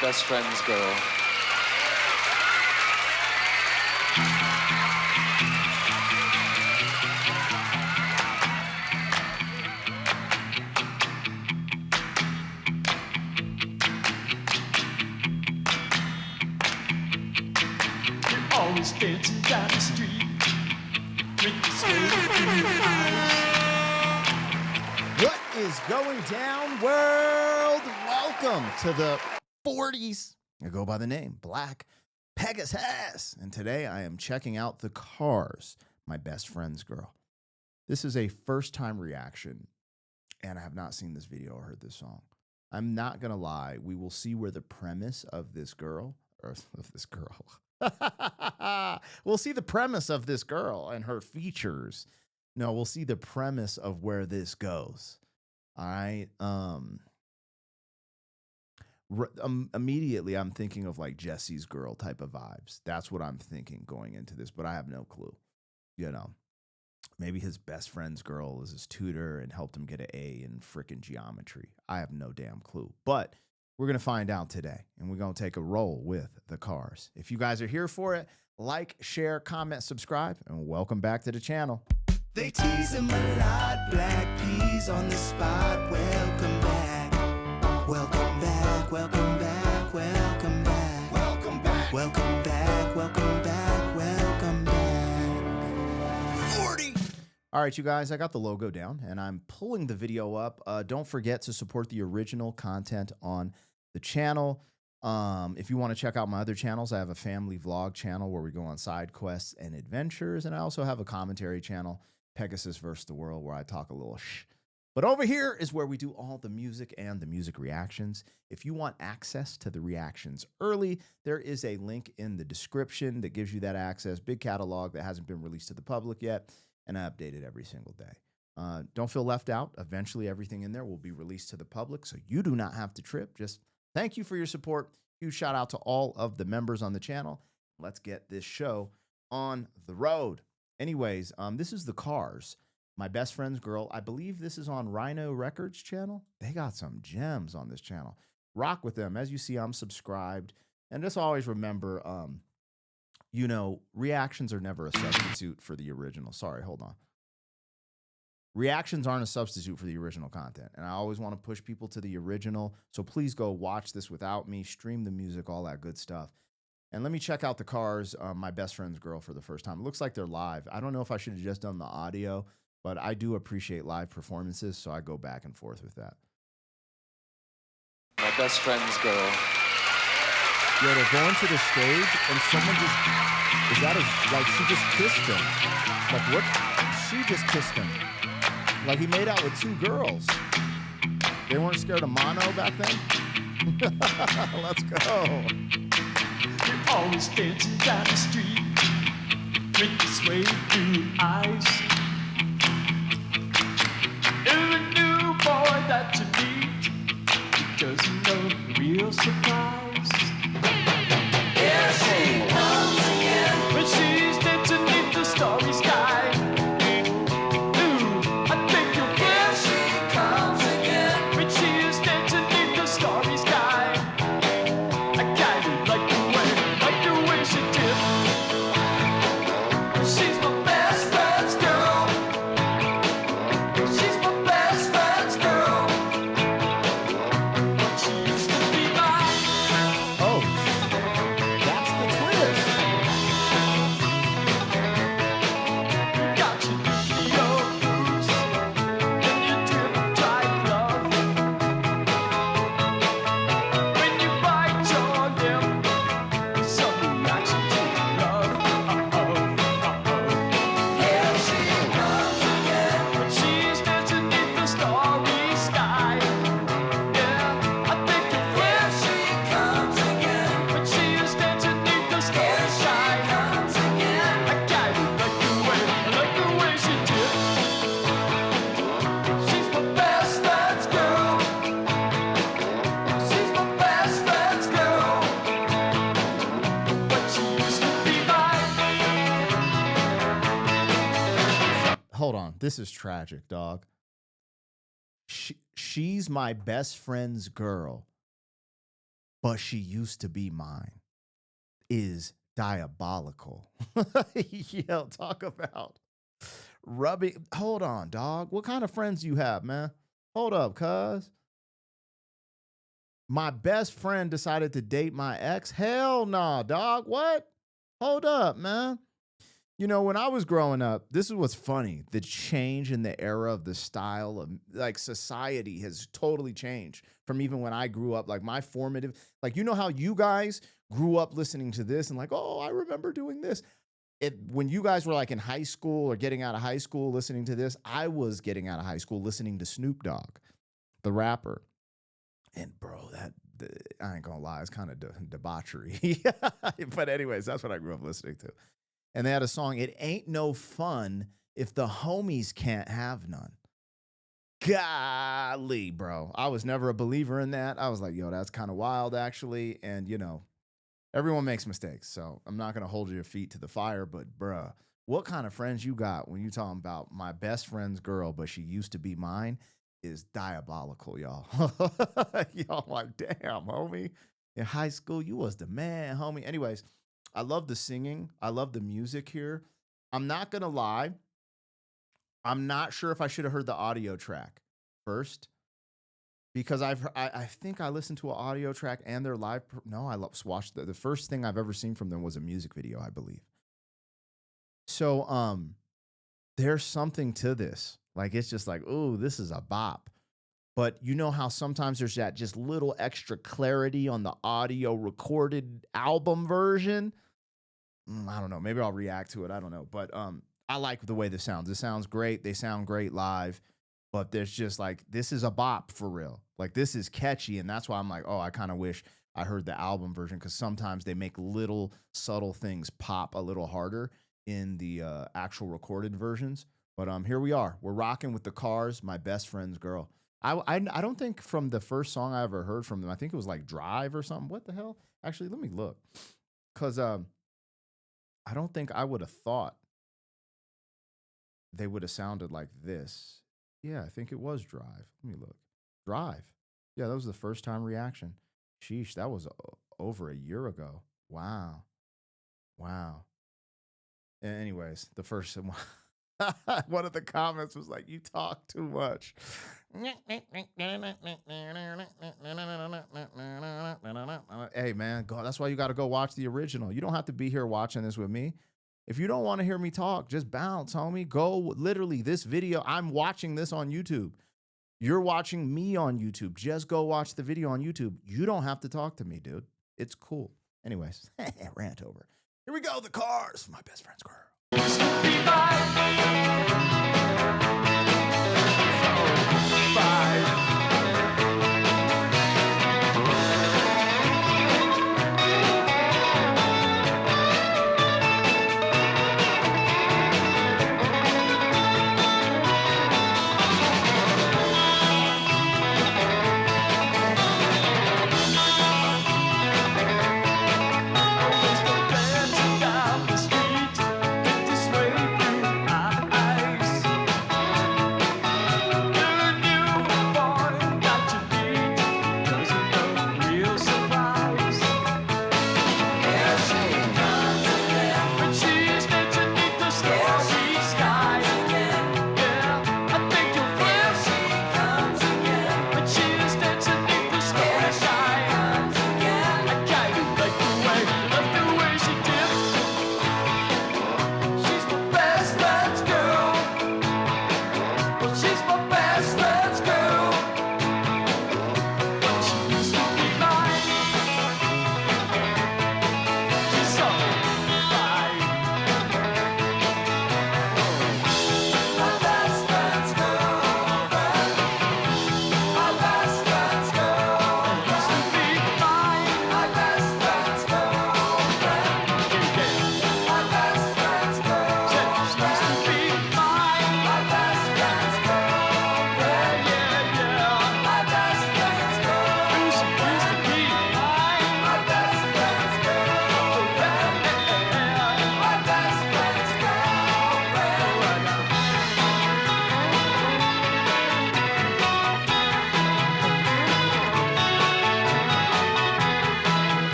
Best friend's girl. Always dancing down the street with the sway through your eyes. What is going down, world? Welcome to the 40s. I go by the name Black Pegasus, and today I am checking out the Cars, my best friend's girl. This is a first-time reaction, and I have not seen this video or heard this song. I'm not gonna lie. We will see where the premise of this girl, or of this girl. We'll see the premise of this girl and her features. No, we'll see the premise of where this goes. All right. Immediately, I'm thinking of like Jesse's Girl type of vibes. That's what I'm thinking going into this, but I have no clue. You know, maybe his best friend's girl is his tutor and helped him get an A in frickin' geometry. I have no damn clue, but we're going to find out today, and we're going to take a roll with the Cars. If you guys are here for it, like, share, comment, subscribe, and welcome back to the channel. They tease him a lot, black peas on the spot. Welcome back, welcome back, welcome back, welcome back, welcome back, welcome back, welcome back, welcome back. 40. All right, you guys, I got the logo down, and I'm pulling the video up. Don't forget to support the original content on the channel. If you want to check out my other channels, I have a family vlog channel where we go on side quests and adventures, and I also have a commentary channel, Pegasus vs. the World, where I talk a little shh. But over here is where we do all the music and the music reactions. If you want access to the reactions early, there is a link in the description that gives you that access. Big catalog that hasn't been released to the public yet, and I update it every single day. Don't feel left out. Eventually, everything in there will be released to the public, so you do not have to trip. Just thank you for your support. Huge shout out to all of the members on the channel. Let's get this show on the road. Anyways, this is the Cars, my best friend's girl. I believe this is on Rhino Records channel. They got some gems on this channel. Rock with them. As you see, I'm subscribed. And just always remember, you know, reactions are never a substitute for the original. Sorry, hold on. Reactions aren't a substitute for the original content. And I always want to push people to the original. So please go watch this without me, stream the music, all that good stuff. And let me check out the Cars, my best friend's girl, for the first time. It looks like they're live. I don't know if I should have just done the audio, but I do appreciate live performances, so I go back and forth with that. My best friend's girl. Yeah, they're going to the stage, and someone just, is that like she just kissed him? Like what? She just kissed him. Like he made out with two girls. They weren't scared of mono back then? Let's go. Always dancing down the street with the sway through your eyes. Every new boy that you meet, he doesn't know the real surprise. Here she comes again, when she's dancing beneath the starry sky. Ooh, I think you'll here she comes again, when she is dancing beneath the starry sky. I kinda like the way she did. She's my best friend's girl. She's my best friend's girl. But she used to be mine. Oh, that's the twist. Got you in your boots, and you dip tight love. When you bite your lip, some reaction to love. Here she comes again, when she's dancing beneath the starry sky. Yeah, I think here she comes again, when she is dancing beneath the starry sky. Comes again. I kinda like the way she did. She's my best friend's girl. She's my best friend's girl. But she used to be mine. Hold on. This is tragic, dog. She's my best friend's girl. but she used to be mine is diabolical. Yo, talk about rubbing. Hold on, dog. What kind of friends you have, man? Hold up, cuz. My best friend decided to date my ex. Hell nah, dog. What? Hold up, man. You know, when I was growing up, this is what's funny. The change in the era of the style of like society has totally changed from even when I grew up. Like my formative, like, you know how you guys grew up listening to this and like, oh, I remember doing this. When you guys were like in high school or getting out of high school listening to this, I was getting out of high school listening to Snoop Dogg, the rapper. And bro, I ain't gonna lie, it's kind of debauchery. But anyways, that's what I grew up listening to. And they had a song, "It Ain't No Fun If the Homies Can't Have None." Golly, bro. I was never a believer in that. I was like, yo, that's kind of wild, actually. And, you know, everyone makes mistakes. So I'm not going to hold your feet to the fire. But, bruh, what kind of friends you got when you talking about my best friend's girl, but she used to be mine, is diabolical, y'all. Y'all like, damn, homie. In high school, you was the man, homie. Anyways, I love the singing. I love the music here. I'm not going to lie. I'm not sure if I should have heard the audio track first, because I think I listened to an audio track and their live. No, I watched the first thing I've ever seen from them was a music video, I believe. So there's something to this. Like, it's just like, ooh, this is a bop. But you know how sometimes there's that just little extra clarity on the audio recorded album version? I don't know. Maybe I'll react to it. I don't know. But I like the way this sounds. It sounds great. They sound great live. But there's just like, this is a bop for real. Like, this is catchy. And that's why I'm like, oh, I kind of wish I heard the album version, because sometimes they make little subtle things pop a little harder in the actual recorded versions. But here we are. We're rocking with the Cars, My Best Friend's Girl. I don't think from the first song I ever heard from them, I think it was like Drive or something. What the hell? Actually, let me look. Because I don't think I would have thought they would have sounded like this. Yeah, I think it was Drive. Let me look. Drive. Yeah, that was the first time reaction. Sheesh, that was over a year ago. Wow. Anyways, the first one. One of the comments was like, you talk too much. Hey, man, that's why you got to go watch the original. You don't have to be here watching this with me. If you don't want to hear me talk, just bounce, homie. Go, literally, this video, I'm watching this on YouTube. You're watching me on YouTube. Just go watch the video on YouTube. You don't have to talk to me, dude. It's cool. Anyways, rant over. Here we go, the Cars, My Best Friend's Girl.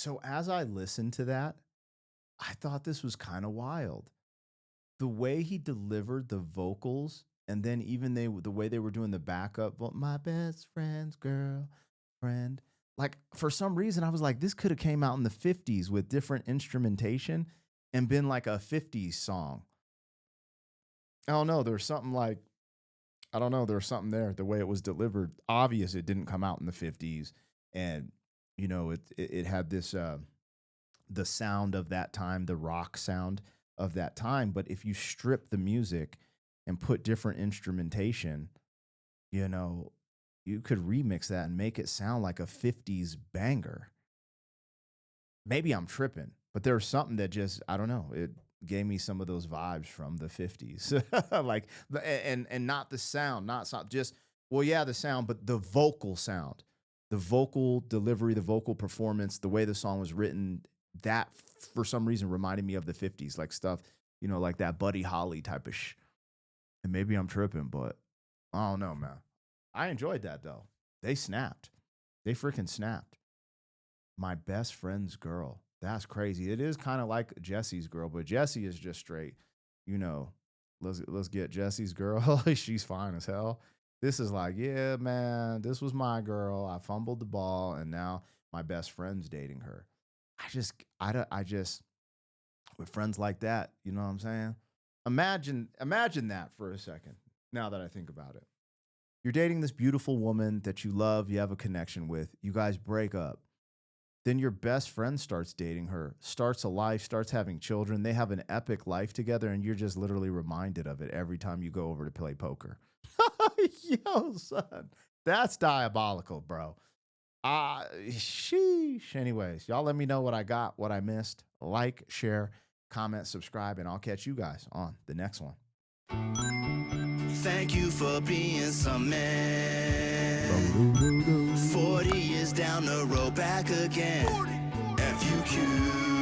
So as I listened to that, I thought this was kind of wild. The way he delivered the vocals, and then even the way they were doing the backup, well, my best friend's girlfriend. Like for some reason, I was like, this could have came out in the 50s with different instrumentation and been like a 50s song. I don't know. There's something like, I don't know. There's something there. The way it was delivered, obvious it didn't come out in the 50s. And, you know, it had this, the sound of that time, the rock sound of that time. But if you strip the music and put different instrumentation, you know, you could remix that and make it sound like a 50s banger. Maybe I'm tripping, but there's something that just, I don't know, it gave me some of those vibes from the 50s. Like, and not the sound, not just, well, yeah, the sound, but the vocal sound, the vocal delivery, the vocal performance, the way the song was written, that for some reason reminded me of the 50s, like stuff, you know, like that Buddy Holly type of And maybe I'm tripping, but I don't know, man. I enjoyed that though. They snapped. They freaking snapped. My best friend's girl. That's crazy. It is kind of like Jesse's girl, but Jesse is just straight, you know, let's get Jesse's girl. She's fine as hell. This is like, yeah, man, this was my girl. I fumbled the ball and now my best friend's dating her. I just, with friends like that, you know what I'm saying? Imagine that for a second, now that I think about it. You're dating this beautiful woman that you love, you have a connection with, you guys break up. Then your best friend starts dating her, starts a life, starts having children. They have an epic life together, and you're just literally reminded of it every time you go over to play poker. Yo, son, that's diabolical, bro. Sheesh. Anyways, y'all let me know what I got, what I missed. Like, share, comment, subscribe, and I'll catch you guys on the next one. Thank you for being some man. 40 years down the road, back again. FUQ.